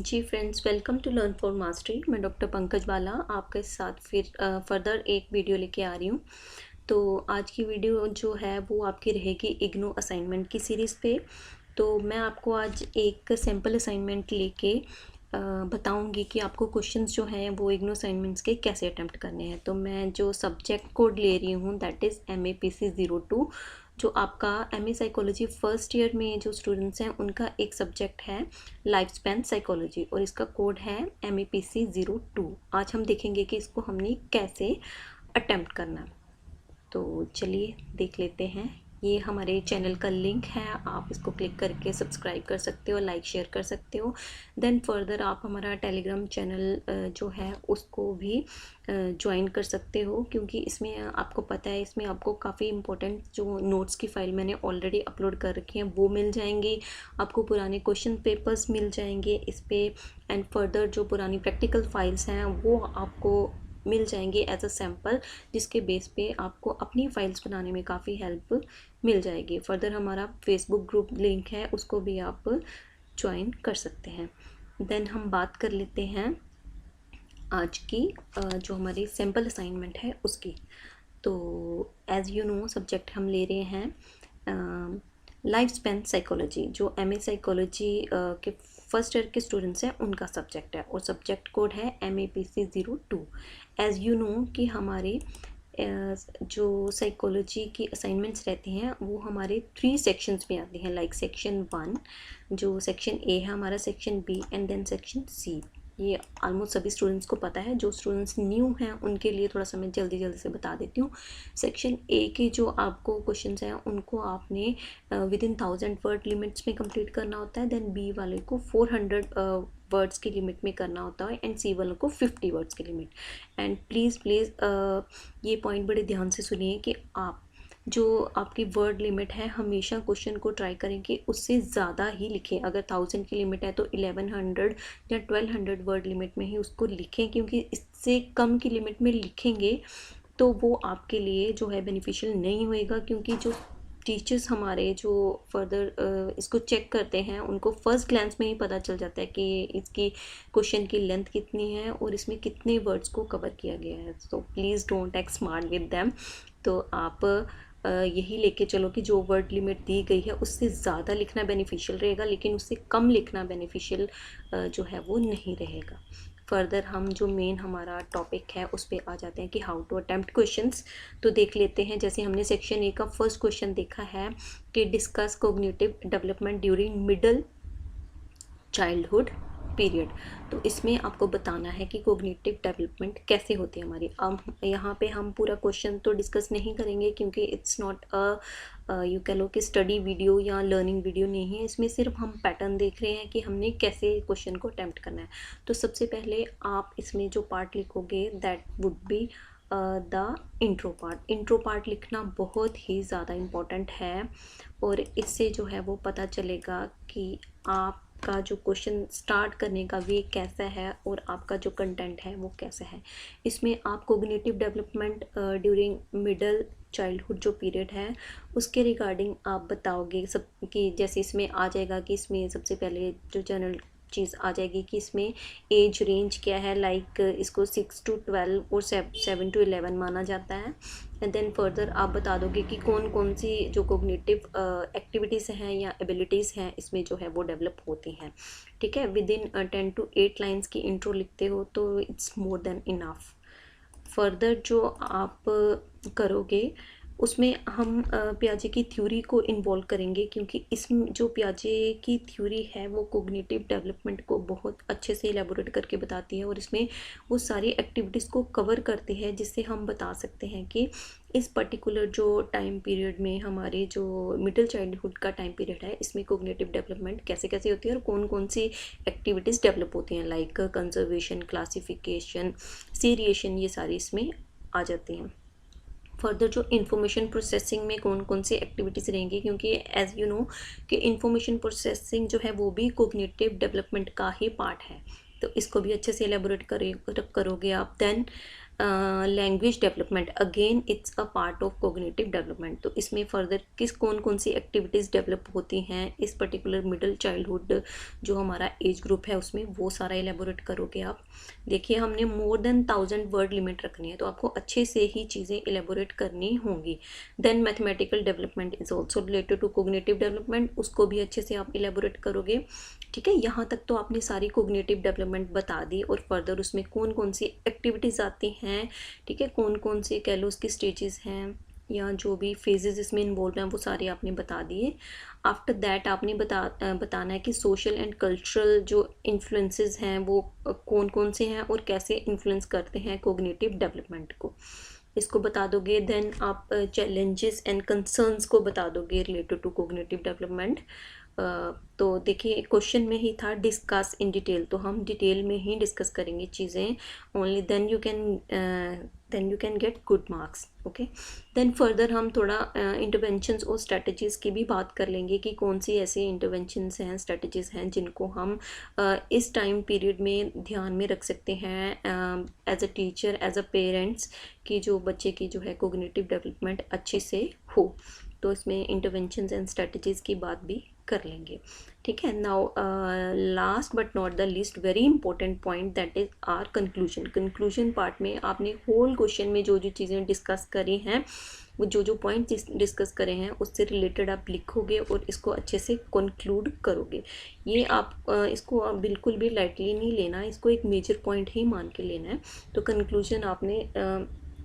Ji friends, welcome to Learn for Mastery. मैं doctor Pankaj Bala आपके साथ फिर फर्दर एक वीडियो लेके आ रही हूँ। तो आज की वीडियो जो है वो आपकी रहेगी इग्नू असाइनमेंट की सीरीज़ पे। तो मैं आपको आज एक सैम्पल असाइनमेंट लेके बताऊंगी कि आपको क्वेश्चंस जो हैं वो इग्नू असाइनमेंट्स के कैसे अटैम्प्ट करने हैं। तो मैं जो सब्जेक्ट कोड ले रही हूँ दैट इज़ MAPC02। जो आपका MA साइकोलॉजी फर्स्ट ईयर में जो स्टूडेंट्स हैं उनका एक सब्जेक्ट है लाइफ स्पैन साइकोलॉजी और इसका कोड है MAPC02। आज हम देखेंगे कि इसको हमने कैसे अटैम्प्ट करना है। तो चलिए देख लेते हैं। ये हमारे चैनल का लिंक है, आप इसको क्लिक करके सब्सक्राइब कर सकते हो, लाइक शेयर कर सकते हो। देन फर्दर आप हमारा टेलीग्राम चैनल जो है उसको भी ज्वाइन कर सकते हो, क्योंकि इसमें आपको पता है इसमें आपको काफ़ी इंपॉर्टेंट जो नोट्स की फ़ाइल मैंने ऑलरेडी अपलोड कर रखी हैं वो मिल जाएंगी। आपको पुराने क्वेश्चन पेपर्स मिल जाएंगे इस पर, एंड फर्दर जो पुरानी प्रैक्टिकल फाइल्स हैं वो आपको मिल जाएंगे एज अ सैम्पल, जिसके बेस पे आपको अपनी फाइल्स बनाने में काफ़ी हेल्प मिल जाएगी। फर्दर हमारा फेसबुक ग्रुप लिंक है, उसको भी आप ज्वाइन कर सकते हैं। देन हम बात कर लेते हैं आज की जो हमारी सैम्पल असाइनमेंट है उसकी। तो एज़ यू नो सब्जेक्ट हम ले रहे हैं लाइफ स्पैन साइकोलॉजी, जो MA साइकोलॉजी के फर्स्ट ईयर के स्टूडेंट्स हैं उनका सब्जेक्ट है, और सब्जेक्ट कोड है MAPC02। एज़ यू नो कि हमारे जो साइकोलॉजी की असाइनमेंट्स रहती हैं वो हमारे 3 सेक्शंस में आती हैं, लाइक सेक्शन 1 जो सेक्शन A है हमारा, section B and then section C। ये ऑलमोस्ट सभी स्टूडेंट्स को पता है, जो स्टूडेंट्स न्यू हैं उनके लिए थोड़ा सा मैं जल्दी जल्दी से बता देती हूँ। सेक्शन A के जो आपको क्वेश्चंस हैं उनको आपने विद इन 1000 वर्ड लिमिट्स में कंप्लीट करना होता है। देन B वाले को 400 वर्ड्स की लिमिट में करना होता है, एंड C वालों को 50 वर्ड्स की लिमिट। एंड प्लीज़ ये पॉइंट बड़े ध्यान से सुनिए कि आप जो आपकी वर्ड लिमिट है हमेशा क्वेश्चन को ट्राई करें कि उससे ज़्यादा ही लिखें। अगर 1000 की लिमिट है तो 1100 या 1200 वर्ड लिमिट में ही उसको लिखें, क्योंकि इससे कम की लिमिट में लिखेंगे तो वो आपके लिए जो है बेनिफिशियल नहीं होएगा। क्योंकि जो टीचर्स हमारे जो फर्दर इसको चेक करते हैं उनको फर्स्ट ग्लैंस में ही पता चल जाता है कि इसकी क्वेश्चन की लेंथ कितनी है और इसमें कितने वर्ड्स को कवर किया गया है। So please don't act smart with them. तो आप यही लेके चलो कि जो वर्ड लिमिट दी गई है उससे ज़्यादा लिखना बेनिफिशियल रहेगा, लेकिन उससे कम लिखना बेनिफिशियल जो है वो नहीं रहेगा। फर्दर हम जो मेन हमारा टॉपिक है उस पर आ जाते हैं कि हाउ टू अटेम्प्ट क्वेश्चंस। तो देख लेते हैं, जैसे हमने सेक्शन A का फर्स्ट क्वेश्चन देखा है कि discuss cognitive development during middle childhood period. तो इसमें आपको बताना है कि कोग्निटिव डेवलपमेंट कैसे होती है हमारी। अब यहाँ पे हम पूरा क्वेश्चन तो डिस्कस नहीं करेंगे, क्योंकि इट्स नॉट यू कह लो कि स्टडी वीडियो या लर्निंग वीडियो नहीं है। इसमें सिर्फ हम पैटर्न देख रहे हैं कि हमने कैसे क्वेश्चन को अटेम्प्ट करना है। तो सबसे पहले आप इसमें जो पार्ट लिखोगे that would be the intro part. Intro part लिखना बहुत ही ज़्यादा इम्पॉर्टेंट है, और इससे जो है वो पता चलेगा कि आपका जो क्वेश्चन स्टार्ट करने का वे कैसा है और आपका जो कंटेंट है वो कैसा है। इसमें आप cognitive development during middle childhood जो पीरियड है उसके रिगार्डिंग आप बताओगे सब, कि जैसे इसमें आ जाएगा कि इसमें सबसे पहले जो जनरल चीज़ आ जाएगी कि इसमें एज रेंज क्या है, लाइक इसको 6 to 12 और 7 to 11 माना जाता है। एंड देन फर्दर आप बता दोगे कि कौन कौन सी जो कोग्निटिव एक्टिविटीज़ हैं या एबिलिटीज़ हैं इसमें जो है वो डेवलप होती हैं। ठीक है, विद इन 10 to 8 लाइन्स की इंट्रो लिखते हो तो it's more than enough. Further जो आप करोगे उसमें हम पियाजे की थ्योरी को इन्वॉल्व करेंगे, क्योंकि इसमें जो पियाजे की थ्योरी है वो कोग्निटिव डेवलपमेंट को बहुत अच्छे से एलेबोरेट करके बताती है, और इसमें वो सारी एक्टिविटीज़ को कवर करती है, जिससे हम बता सकते हैं कि इस पर्टिकुलर जो टाइम पीरियड में हमारे जो मिडिल चाइल्डहुड का टाइम पीरियड है इसमें कोग्निटिव डेवलपमेंट कैसे कैसे होती है और कौन कौन सी एक्टिविटीज़ डेवलप होती हैं, लाइक कंजर्वेशन, क्लासिफिकेशन, सीरिएशन, ये सारी इसमें आ जाती हैं। फर्दर जो इंफॉर्मेशन प्रोसेसिंग में कौन कौन सी एक्टिविटीज़ रहेंगी, क्योंकि एज़ यू नो कि इंफॉर्मेशन प्रोसेसिंग जो है वो भी कोग्निटिव डेवलपमेंट का ही पार्ट है। तो इसको भी अच्छे से एलेबोरेट करोगे आप। Then language development, again it's a part of cognitive development. तो इसमें फर्दर कौन कौन सी एक्टिविटीज़ डेवलप होती हैं इस पर्टिकुलर मिडिल चाइल्डहुड जो हमारा एज ग्रुप है उसमें, वो सारा एलेबोरेट करोगे आप। देखिए हमने मोर देन 1000 वर्ड लिमिट रखनी है, तो आपको अच्छे से ही चीज़ें एलेबोरेट करनी होंगी। Then mathematical development is also related to cognitive development, उसको भी अच्छे से आप एलेबोरेट करोगे। ठीक है, यहाँ तक तो आपने सारी कोग्निटिव डेवलपमेंट बता दी, और फर्दर उसमें कौन कौन सी एक्टिविटीज़ आती हैं, ठीक है, कौन कौन से कह लो उसकी स्टेजेस हैं या जो भी फेजेस इसमें इन्वॉल्व हैं वो सारे आपने बता दिए। आफ्टर दैट आपने बताना है कि सोशल एंड कल्चरल जो इन्फ्लुएंसेस हैं वो कौन कौन से हैं और कैसे इन्फ्लुएंस करते हैं कोग्निटिव डेवलपमेंट को, इसको बता दोगे। देन आप चैलेंजेस एंड कंसर्न्स को बता दोगे रिलेटेड टू कोग्निटिव डेवलपमेंट। तो देखिए क्वेश्चन में ही था डिस्कस इन डिटेल, तो हम डिटेल में ही डिस्कस करेंगे चीज़ें, only then you can get good marks. Okay, then further हम थोड़ा इंटरवेंशंस और स्ट्रेटजीज़ की भी बात कर लेंगे कि कौन सी ऐसी इंटरवेंशंस हैं, स्ट्रेटजीज़ हैं जिनको हम इस टाइम पीरियड में ध्यान में रख सकते हैं as a teacher, as a parents, कि जो बच्चे की जो है कोग्निटिव डेवलपमेंट अच्छे से हो। तो इसमें इंटरवेंशंस एंड स्ट्रेटजीज़ की बात भी कर लेंगे। ठीक है, now last but not the least very important point, that is our conclusion. Conclusion part में आपने होल क्वेश्चन में जो जो चीज़ें डिस्कस करी हैं, वो जो पॉइंट डिस्कस करे हैं उससे रिलेटेड आप लिखोगे और इसको अच्छे से कंक्लूड करोगे। ये आप इसको आप बिल्कुल भी लाइटली नहीं लेना, इसको एक मेजर पॉइंट ही मान के लेना है। तो कंक्लूजन आपने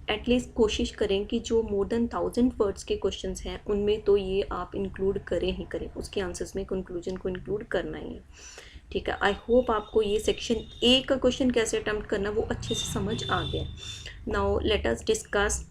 एटलीस्ट कोशिश करें कि जो मोर देन 1000 वर्ड्स के क्वेश्चंस हैं उनमें तो ये आप इंक्लूड करें ही करें, उसके आंसर्स में कंक्लूजन को इंक्लूड करना ही है। ठीक है, आई होप आपको ये सेक्शन ए का क्वेश्चन कैसे अटेम्प्ट करना वो अच्छे से समझ आ गया। नाउ लेट अस डिस्कस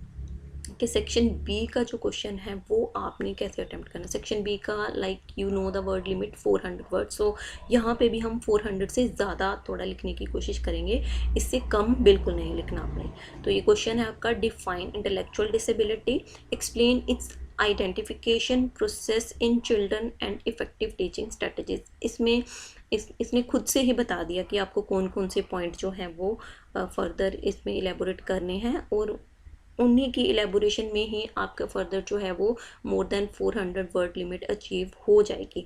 कि सेक्शन बी का जो क्वेश्चन है वो आपने कैसे अटेम्प्ट करना है। सेक्शन बी का like you know the word limit 400 word, so यहाँ पे भी हम 400 से ज़्यादा थोड़ा लिखने की कोशिश करेंगे, इससे कम बिल्कुल नहीं लिखना आपने। तो ये क्वेश्चन है आपका, define intellectual disability, explain it's identification process in children and effective teaching strategies. इसमें इसने खुद से ही बता दिया कि आपको कौन कौन से पॉइंट जो हैं वो फर्दर इसमें इलेबोरेट करने हैं, और उन्हीं की एलेबोरेशन में ही आपका फर्दर जो है वो more than 400 word limit achieve हो जाएगी।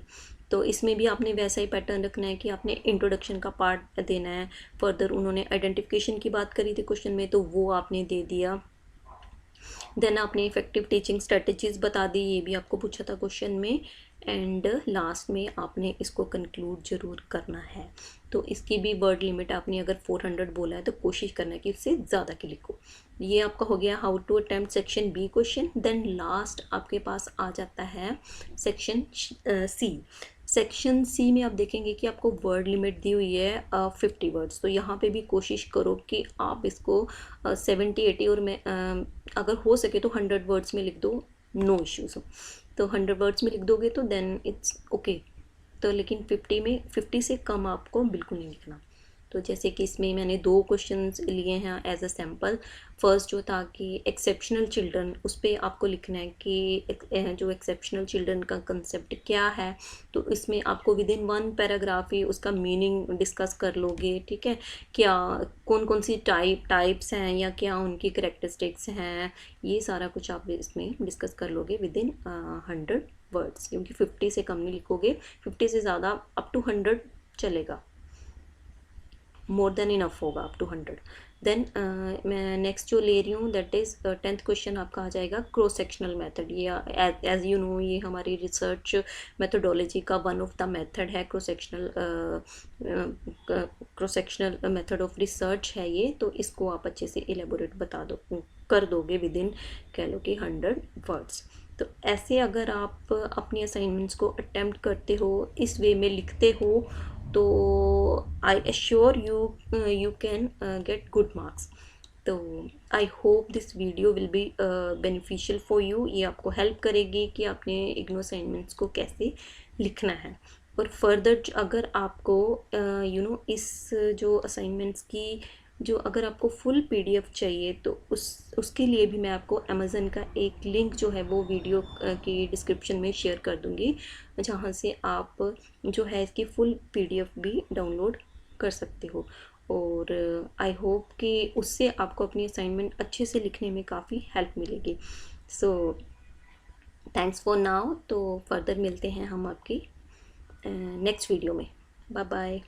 तो इसमें भी आपने वैसा ही पैटर्न रखना है कि आपने इंट्रोडक्शन का पार्ट देना है। फर्दर उन्होंने आइडेंटिफिकेशन की बात करी थी क्वेश्चन में, तो वो आपने दे दिया। देन आपने इफेक्टिव टीचिंग स्ट्रेटजीज बता दी, ये भी आपको पूछा था क्वेश्चन में। एंड लास्ट में आपने इसको कंक्लूड जरूर करना है। तो इसकी भी वर्ड लिमिट आपने अगर 400 बोला है तो कोशिश करना है कि उससे ज़्यादा की लिखो। ये आपका हो गया how to attempt section B question. Then last आपके पास आ जाता है सेक्शन सी। सेक्शन सी में आप देखेंगे कि आपको वर्ड लिमिट दी हुई है 50 वर्ड्स। तो यहाँ पे भी कोशिश करो कि आप इसको 70-80 और मैं अगर हो सके तो 100 वर्ड्स में लिख दो, नो इश्यूज़। तो 100 वर्ड्स में लिख दोगे तो देन इट्स ओके। तो लेकिन 50 से कम आपको बिल्कुल नहीं लिखना। तो जैसे कि इसमें मैंने 2 क्वेश्चंस लिए हैं एज अ सैम्पल। फर्स्ट जो था कि एक्सेप्शनल चिल्ड्रन, उस पर आपको लिखना है कि जो एक्सेप्शनल चिल्ड्रन का कंसेप्ट क्या है। तो इसमें आपको विद इन 1 पैराग्राफ ही उसका मीनिंग डिस्कस कर लोगे। ठीक है, क्या कौन कौन सी टाइप्स हैं या क्या उनकी करेक्टरिस्टिक्स हैं, ये सारा कुछ आप इसमें डिस्कस कर लोगे विद इन 100 वर्ड्स, क्योंकि 50 से कम नहीं लिखोगे। 50 से ज़्यादा अप टू 100 चलेगा, मोर देन इनफ होगा अप टू 100। देन मैं नेक्स्ट जो ले रही हूँ दैट इज़ 10th क्वेश्चन आपका आ जाएगा क्रॉस सेक्शनल मेथड। ये एज यू नो ये हमारी रिसर्च मेथोडोलॉजी का वन ऑफ द मेथड है। Cross sectional method of research है ये। तो इसको आप अच्छे से एलेबोरेट कर दोगे विद इन कह लो कि 100 वर्ड्स। तो ऐसे अगर आप अपनी असाइनमेंट्स को अटेम्प्ट करते हो, इस वे में लिखते हो, तो I assure you can get good marks. तो I hope this video will be beneficial for you. ये आपको हेल्प करेगी कि आपने इग्नो असाइनमेंट्स को कैसे लिखना है। और फर्दर अगर आपको इस जो असाइनमेंट्स की जो अगर आपको फुल पीडीएफ चाहिए तो उसके लिए भी मैं आपको अमेज़न का एक लिंक जो है वो वीडियो की डिस्क्रिप्शन में शेयर कर दूँगी, जहाँ से आप जो है इसकी फुल पीडीएफ भी डाउनलोड कर सकते हो। और आई होप कि उससे आपको अपनी असाइनमेंट अच्छे से लिखने में काफ़ी हेल्प मिलेगी। So thanks for now. तो फर्दर मिलते हैं हम आपकी नेक्स्ट वीडियो में। Bye bye.